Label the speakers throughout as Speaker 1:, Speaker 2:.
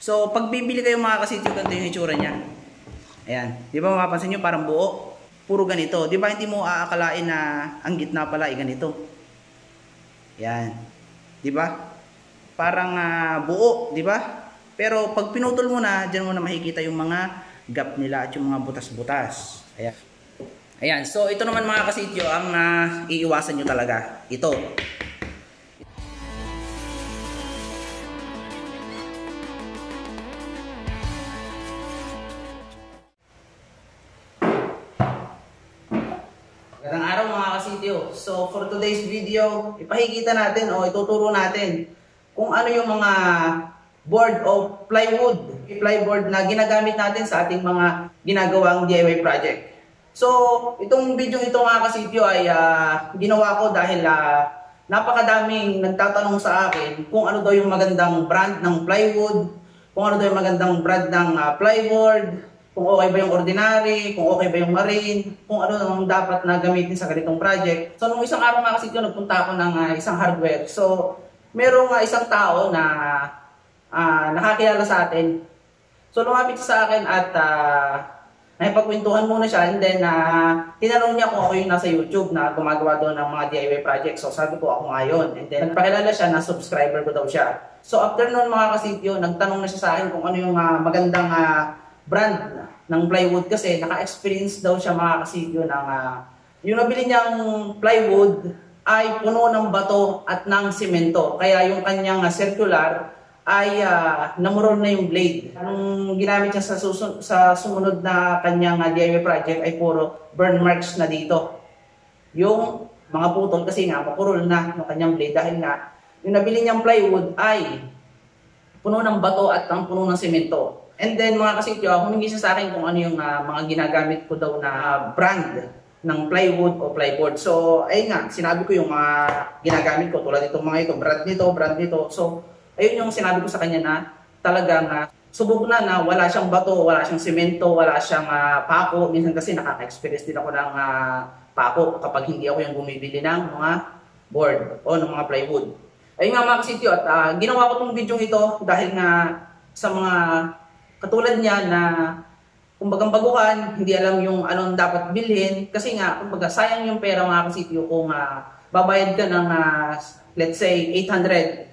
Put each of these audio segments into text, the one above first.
Speaker 1: So, pag bibili kayo mga kasityo, ganito yung itsura niya. Ayan. Di ba mapapansin nyo, parang buo. Puro ganito. Di ba hindi mo aakalain na ang gitna pala ay ganito. Ayan. Di ba? Parang buo, di ba? Pero pag pinutol mo na, dyan mo na makikita yung mga gap nila at yung mga butas-butas. Ayan. Ayan. So, ito naman mga kasityo, ang iiwasan nyo talaga. Ito. Magandang araw mga kasityo. So for today's video, ipahikita natin o ituturo natin kung ano yung mga board o plyboard na ginagamit natin sa ating mga ginagawang DIY project. So itong video ito mga kasityo ay ginawa ko dahil napakadaming nagtatanong sa akin kung ano daw yung magandang brand ng plywood, kung ano daw yung magandang brand ng plyboard, kung okay ba yung ordinary, kung okay ba yung marine, kung ano namang dapat na gamitin sa ganitong project. So, nung isang araw nga kasi nagpunta ako ng isang hardware. So, merong isang tao na nakakilala sa atin. So, lumapit sa akin at nakipagkwentuhan muna siya. And then, tinanong niya kung ako yung nasa YouTube na gumagawa doon ng mga DIY project. So, sabi ko ako ngayon. And then, nagpakilala siya na subscriber ko daw siya. So, after noon mga kasityo, nagtanong na siya sa akin kung ano yung magandang brand ng plywood kasi naka-experience daw siya mga kasityo ng yung nabili niyang plywood ay puno ng bato at ng simento. Kaya yung kanyang circular ay namurol na yung blade. Anong ginamit niya sa sumunod na kanyang DIY project ay puro burn marks na dito. Yung mga putol kasi nga mapurol na ng kanyang blade dahil nga yung nabili niyang plywood ay puno ng bato at ang puno ng simento. And then mga kasityo, humingi siya sa akin kung ano yung mga ginagamit ko daw na brand ng plywood o plyboard. So, ayun nga, sinabi ko yung ginagamit ko tulad itong mga ito, brand nito. So, ayun yung sinabi ko sa kanya na talagang subok na wala siyang bato, wala siyang semento, wala siyang pako. Minsan kasi nakaka-experience din ako ng pako kapag hindi ako yung bumibili ng mga board o ng mga plywood. Ayun nga mga kasityo, at ginawa ko itong video ito dahil nga sa mga katulad niya na kumbagang baguhan, hindi alam yung anong dapat bilhin. Kasi nga, kumbaga sayang yung pera mga kasityo kung babayad ka ng, let's say, 800.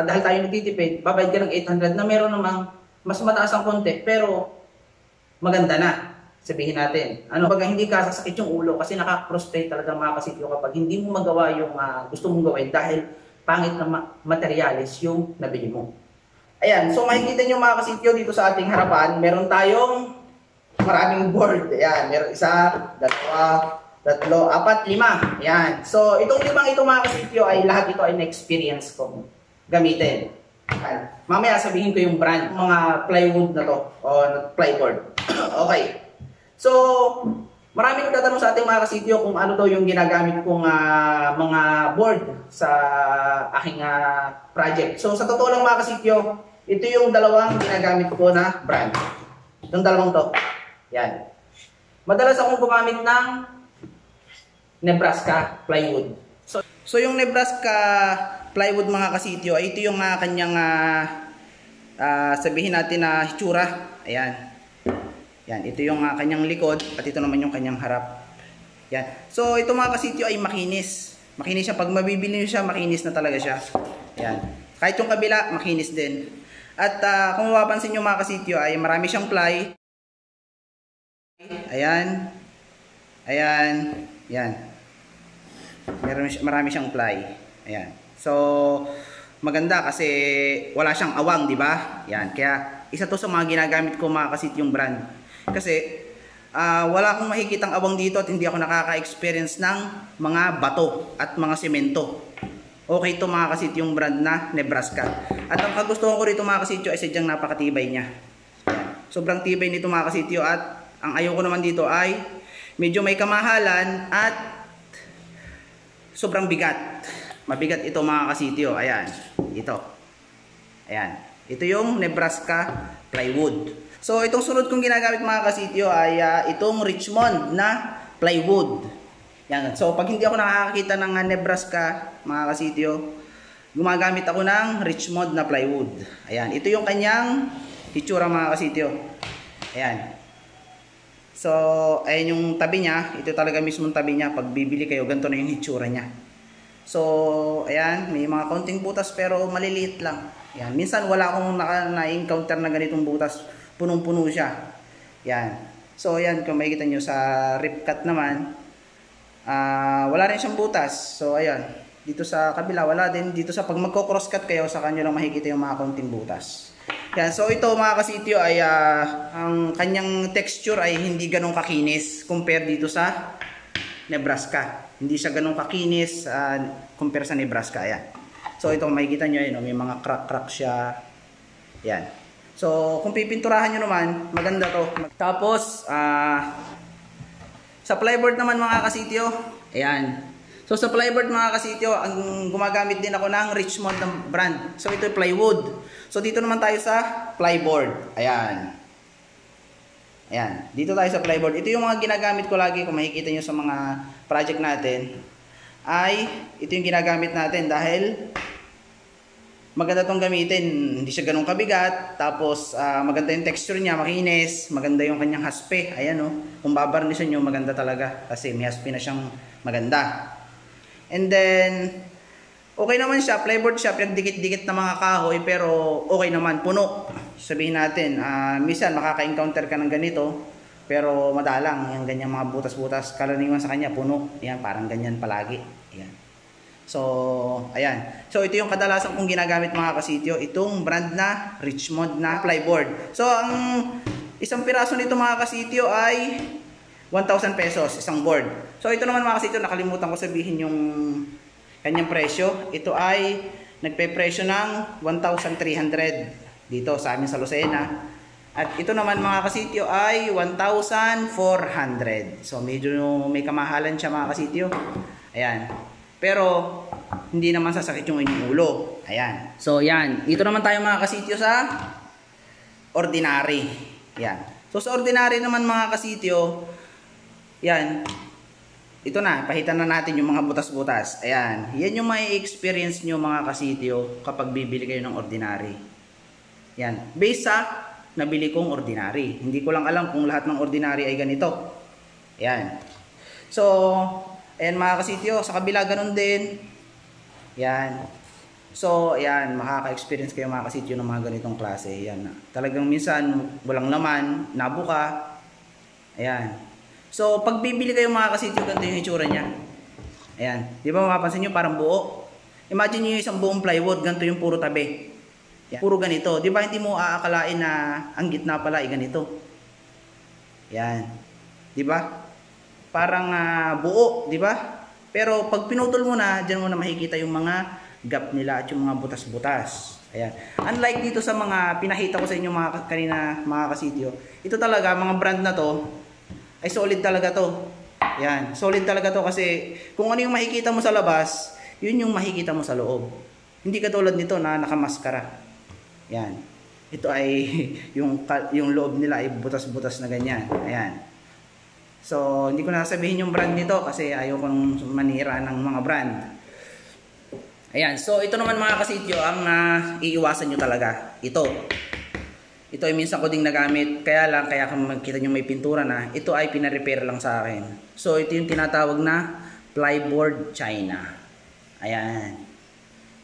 Speaker 1: Dahil tayo nagtitipid, babayad ka ng 800 na meron namang mas mataas ang konti, pero maganda na. Sabihin natin. Kumbaga hindi ka sasakit yung ulo kasi nakaka-frustrate talaga mga kasityo kapag hindi mo magawa yung gusto mong gawin dahil pangit na materialis yung nabili mo. Ayan, so makikita nyo mga kasityo dito sa ating harapan, meron tayong maraming board. Ayan, meron isa, dalawa, tatlo, apat, lima. Ayan, so itong limang ito mga kasityo ay lahat ito ay na-experience ko gamitin. Ayan. Mamaya sabihin ko yung brand, mga plywood na to, o plyboard. Okay. So, maraming nagtatanong sa ating mga kasityo kung ano daw yung ginagamit kong mga board sa aking project. So, sa totoo lang mga kasityo, ito yung dalawang ginagamit ko na brand. Yung dalawang to. Yan. Madalas akong gumamit ng Nebraska plywood. So yung Nebraska plywood mga kasityo, ito yung kanyang sabihin natin na hitsura. Ayan. Yan. Ito yung kanyang likod at ito naman yung kanyang harap. Yan. So ito mga kasityo ay makinis. Makinis siya. Pag mabibili niyo siya, makinis na talaga siya. Yan. Kahit yung kabila, makinis din. At kung mapapansin nyo mga kasityo ay marami siyang ply. Ayan. Ayan. Yan. Marami siyang ply. Ayan. So, maganda kasi wala siyang awang, di ba? Yan. Kaya, isa to sa mga ginagamit ko mga kasityong brand. Kasi, wala akong makikitang awang dito at hindi ako nakaka-experience ng mga bato at mga semento. Okay ito mga kasityo yung brand na Nebraska. At ang kagustuhan ko rito mga kasityo ay sadyang napakatibay niya. Ayan. Sobrang tibay nito mga kasityo at ang ayaw ko naman dito ay medyo may kamahalan at sobrang bigat. Mabigat ito mga kasityo. Ayan. Ito. Ayan. Ito yung Nebraska plywood. So itong sunod kong ginagamit mga kasityo ay itong Richmond na plywood. Yan. So pag hindi ako nakakakita ng Nebraska mga kasityo, gumagamit ako ng Richmond na plywood. Ayan, ito yung kanyang itsura mga kasityo. Ayan. So, ayan yung tabi niya. Ito talaga mismong tabi niya. Pag bibili kayo, ganito na yung itsura niya. So, ayan, may mga konting butas pero maliliit lang. Ayan, minsan wala akong na-encounter na ganitong butas. Punong-puno siya. Ayan. So, ayan, kung makikita nyo sa rip cut naman, wala rin siyang butas. So, ayan. Dito sa kabila, wala din. Dito sa pag magko-cross cut kayo, sa kanyo lang makikita yung mga konting butas. Yan. So, ito mga kasityo ay ang kanyang texture ay hindi ganun kakinis compare dito sa Nebraska. Hindi siya ganun kakinis compare sa Nebraska. Ayan. So, ito makikita nyo, yun, may mga crack-crack siya. Yan. So, kung pipinturahan nyo naman, maganda to. Tapos, sa plyboard naman mga kasityo, ayan. So sa plyboard mga kasityo, ang gumagamit din ako ng Richmond ng brand. So ito ay plywood. So dito naman tayo sa plyboard. Ayan. Ayan. Dito tayo sa plyboard. Ito yung mga ginagamit ko lagi. Kung makikita nyo sa mga project natin, ay ito yung ginagamit natin dahil maganda tong gamitin. Hindi siya ganun kabigat. Tapos maganda yung texture niya, makinis. Maganda yung kanyang haspe. Ayan o. Kung babarnisan nyo, maganda talaga. Kasi may haspe na siyang maganda. And then, okay naman siya, plyboard siya, pinagdikit-dikit na mga kahoy, pero okay naman, puno. Sabihin natin, minsan makaka-encounter ka ng ganito, pero madalang, yung ganyan mga butas-butas, karaniwan sa kanya, puno. Yan, parang ganyan palagi. Yan. So, ayan. So, ito yung kadalasan kong ginagamit mga kasityo, itong brand na Richmond na plyboard. So, ang isang piraso nito mga kasityo ay 1,000 pesos, isang board. So ito naman mga kasityo, nakalimutan ko sabihin yung kanyang presyo. Ito ay nagpe-presyo ng 1,300 dito sa amin sa Lucena. At ito naman mga kasityo ay 1,400. So medyo may kamahalan siya mga kasityo. Ayan. Pero hindi naman sasakit yung inyong ulo. Ayan. So yan. Ito naman tayo mga kasityo sa ordinary. Yan. So sa ordinary naman mga kasityo, yan. Ito na, pahitan na natin yung mga butas-butas. Ayan. Yan yung may experience nyo mga kasityo kapag bibili kayo ng ordinary. Yan. Based sa nabili kong ordinary. Hindi ko lang alam kung lahat ng ordinary ay ganito. Ayan. So, ayan mga kasityo, sa kabila ganun din. Yan. So, ayan, makaka-experience kayo mga kasityo ng mga ganitong klase. Ayan. Talagang minsan, walang laman, nabuka. Ayan. So, pag bibili kayo mga kasityo, ganito yung itsura niya. Ayan. Di ba mapapansin nyo, parang buo. Imagine nyo yung isang buong plywood, ganito yung puro tabi. Ayan. Puro ganito. Di ba hindi mo aakalain na ang gitna pala ay ganito. Ayan. Di ba? Parang buo, di ba? Pero pag pinutol mo na, dyan mo na makikita yung mga gap nila at yung mga butas-butas. Ayan. Unlike dito sa mga pinahita ko sa inyo kanina mga kasityo, ito talaga, mga brand na to, ay solid talaga to. Yan, solid talaga to kasi kung ano yung makikita mo sa labas, yun yung makikita mo sa loob. Hindi katulad nito na nakamaskara. Yan. Ito ay yung loob nila ay butas-butas na ganyan. Ayan. So, hindi ko na sabihin yung brand nito kasi ayaw kong manira ng mga brand. Ayan. So, ito naman mga kasityo ang iiwasan nyo talaga. Ito ay minsan ko ding nagamit, kaya kung makikita nyo may pintura na, ito ay pina-repair lang sa akin. So ito yung tinatawag na plyboard China. Ayan.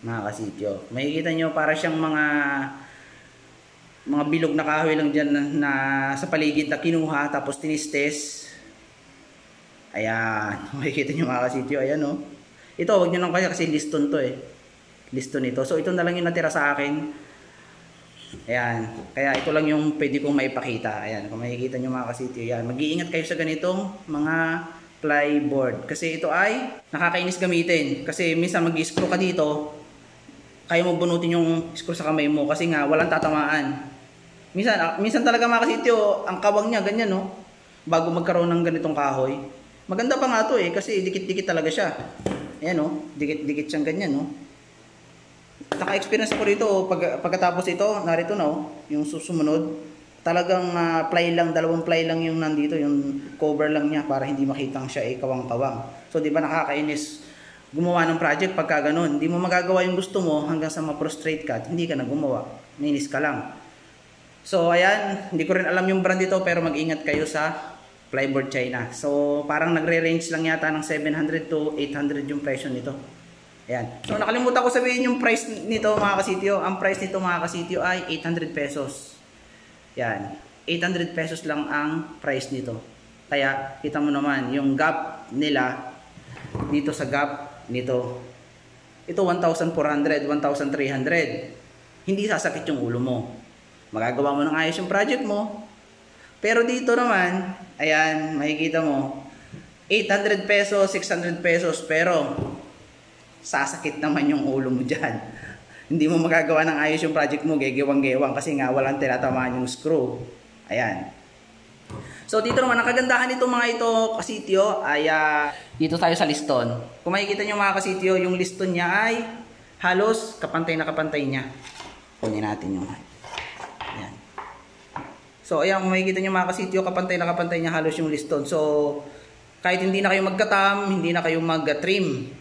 Speaker 1: Mga kasityo. Makikita nyo para siyang mga bilog na kahoy lang dyan na sa paligid na kinuha tapos tinistes. Ayan. Makikita nyo mga kasityo. Ayan o. Ito, huwag nyo lang kasi liston to eh. Liston ito. So ito na lang yung natira sa akin. Ayan, kaya ito lang yung pwede kong maipakita. Ayan, kung makikita nyo mga kasityo, yan. Mag-iingat kayo sa ganitong mga plyboard. Kasi ito ay nakakainis gamitin. Kasi minsan mag-screw ka dito, kaya mo bunutin yung screw sa kamay mo kasi nga walang tatamaan. Minsan talaga mga kasityo, ang kawang niya ganyan no, bago magkaroon ng ganitong kahoy. Maganda pa nga to eh, kasi dikit-dikit talaga siya. Ayan no, dikit-dikit siyang ganyan no. Naka-experience ako dito, pagkatapos ito, narito na yung susunod. Talagang dalawang ply lang yung nandito, yung cover lang niya para hindi makitang siya kawang-kawang. So, di ba nakakainis gumawa ng project pagka ganun. Hindi mo magagawa yung gusto mo hanggang sa ma-frustrate ka at hindi ka na gumawa. Ninis ka lang. So ayan, hindi ko rin alam yung brand ito pero mag-ingat kayo sa plyboard China. So parang nagre-range lang yata ng 700 to 800 yung presyo nito. Ayan. So nakalimutan ko sabihin yung price nito mga kasityo. Ang price nito mga kasityo ay 800 pesos. Yan. 800 pesos lang ang price nito. Kaya kita mo naman yung gap nila dito sa gap nito. Ito 1,400, 1,300. Hindi sasakit yung ulo mo. Magagawa mo ng ayos yung project mo. Pero dito naman, ayan, makikita mo, 800 pesos, 600 pesos, pero sasakit naman yung ulo mo dyan. Hindi mo magagawa ng ayos yung project mo, gegewang-gewang kasi nga walang tinatamaan yung screw. Ayan. So dito naman, ang kagandahan nito mga ito kasityo ay dito tayo sa liston. Kung makikita nyo mga kasityo, yung liston niya ay halos kapantay na kapantay niya. Kunin natin yung ayan. So ayan, kung makikita nyo mga kasityo, kapantay na kapantay niya halos yung liston. So kahit hindi na kayo magkatam, hindi na kayo mag-trim.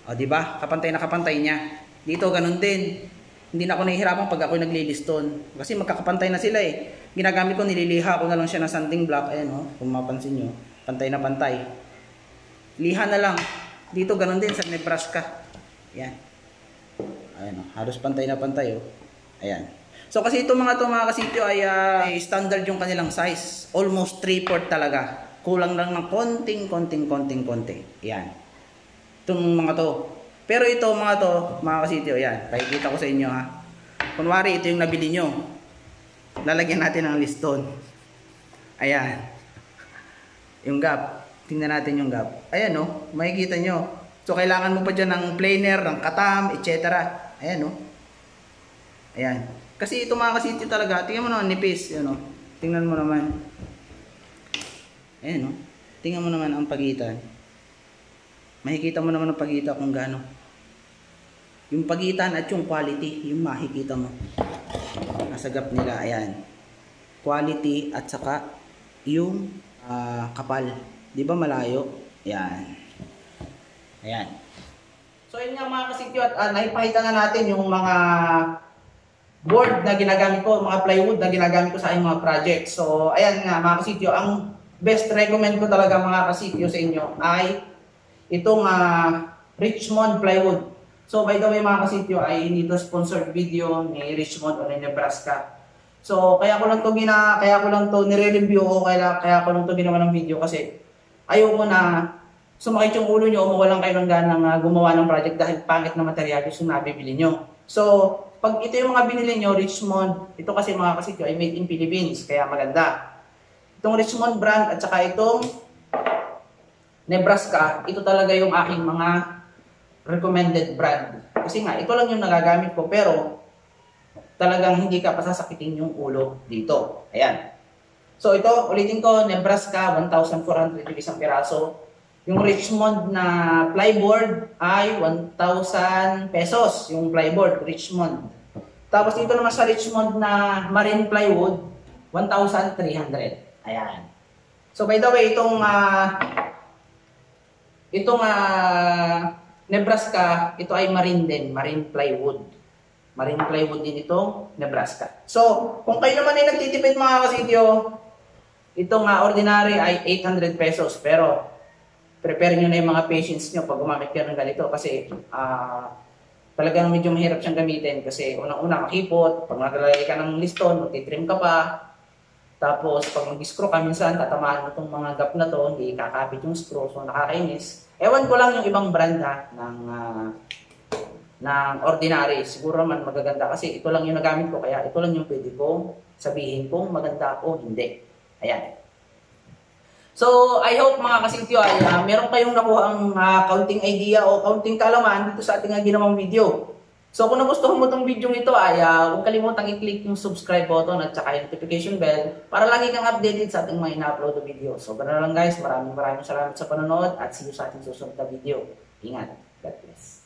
Speaker 1: O diba? Kapantay na kapantay niya. Dito ganun din. Hindi na ako nahihirapan pag ako nagliliston. Kasi magkakapantay na sila eh. Ginagamit ko, nililiha ko na lang siya ng sanding block. Ayan o, kung mapansin nyo. Pantay na pantay. Liha na lang. Dito ganun din sa Nebraska. Ayan. Ayan o, halos pantay na pantay o. Ayan. So kasi itong mga kasityo ay standard yung kanilang size. Almost 3/4 talaga. Kulang lang ng konting. Ayan. Itong mga to. Pero ito mga kasityo, ayan. Pakikita ko sa inyo ha. Kunwari ito yung nabili nyo. Lalagyan natin ng liston. Ayan. Yung gap. Tingnan natin yung gap. Ayan o. Makikita nyo. So kailangan mo pa dyan ng planer, ng katam, etc. Ayan o. Ayan. Kasi ito mga kasityo talaga. Tingnan mo naman nipis. Ayan o. Tingnan mo naman. Ayan o. Tingnan mo naman ang pagitan. Makikita mo naman ang pagitan kung gaano. Yung pagitan at yung quality, yung makikita mo. Nasa gap nila, ayan. Quality at saka yung kapal. Di ba malayo? Ayan. Ayan. So yun nga mga kasityo at naipakita na natin yung mga board na ginagamit ko, mga plywood na ginagamit ko sa aking mga project. So ayan nga mga kasityo, ang best recommend ko talaga mga kasityo sa inyo ay itong Richmond plywood. So by the way mga kasityo ay hindi to sponsored video ni Richmond o ni Nebraska. So kaya ko lang to nire-review o kaya ko lang to ginawa ng video kasi ayoko na sumakit yung ulo nyo o mawalan kayo ng ganang gumawa ng project dahil pangit na materyales yung nabibili nyo. So pag ito yung mga binili nyo, Richmond, ito kasi mga kasityo ay made in Philippines kaya maganda. Itong Richmond brand at saka itong Nebraska, ito talaga yung aking mga recommended brand. Kasi nga, ito lang yung nagagamit ko pero talagang hindi ka pasasakitin yung ulo dito. Ayan. So ito, ulitin ko, Nebraska, 1,400 isang piraso. Yung Richmond na plyboard ay 1,000 pesos. Yung plyboard, Richmond. Tapos dito naman sa Richmond na marine plywood, 1,300. Ayan. So by the way, itong Nebraska, ito ay marine din, marine plywood. Marine plywood din itong Nebraska. So, kung kayo naman ay nagtitipid mga kasityo, itong ordinary ay 800 pesos. Pero, prepare nyo na yung mga patience nyo pag gumamit kayo ng ganito. Kasi, talagang medyo mahirap siyang gamitin. Kasi, unang-una makipot, pag nagalagay ka ng liston, magtitrim ka pa. Tapos, pag mag-screw ka, minsan tatamaan mo itong mga gap na to, hindi kakapit yung screw, so nakakainis. Ewan ko lang yung ibang brand ng ordinary. Siguro naman magaganda kasi ito lang yung nagamit ko, kaya ito lang yung pwede kong sabihin kung maganda o hindi. Ayan. So, I hope mga kasityo ay meron kayong nakuha ang counting idea o counting kalaman dito sa ating ginawang video. So kung nagustuhan mo itong video nito ay huwag kalimutang i-click yung subscribe button at saka yung notification bell para lagi kang updated sa ating mga ina-upload na video. So ganoon lang guys, maraming salamat sa panonood at see you sa ating susunod na video. Ingat. God bless.